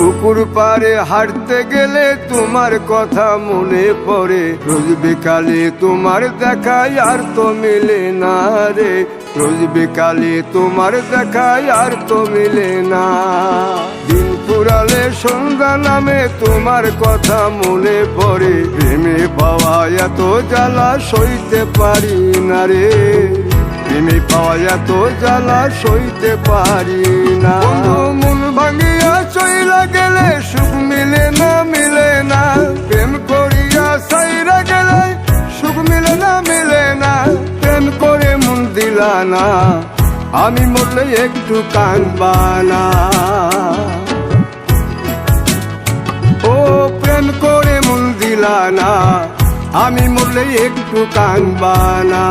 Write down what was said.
পুকুর পাড়ে হাঁটতে গেলে তোমার কথা মনে পড়ে, রোজ বিকালে তোমার দেখায় আর তো মিলে না রে, রোজ বিকালে তোমার দেখায় আর তো মিলে না। দিন ফুরালে সন্ধ্যা নামে তোমার কথা মনে পড়ে, প্রেমে পাওয়া এত জ্বালা সইতে পারি না রে, প্রেমে পাওয়া এত জ্বালা সইতে পারি না। মন ভাঙিয়া চইলা গেলে সুখ মিলে না, মিলে না, প্রেম করিয়া সাইরা গেলে সুখ মিলে না, মিলে না, প্রেম করে মন দিলা না, আমি মরলে একটু কাঁদবা না। ও প্রেম করে মন দিলা না, আমি মরলে একটু কাঁদবা না।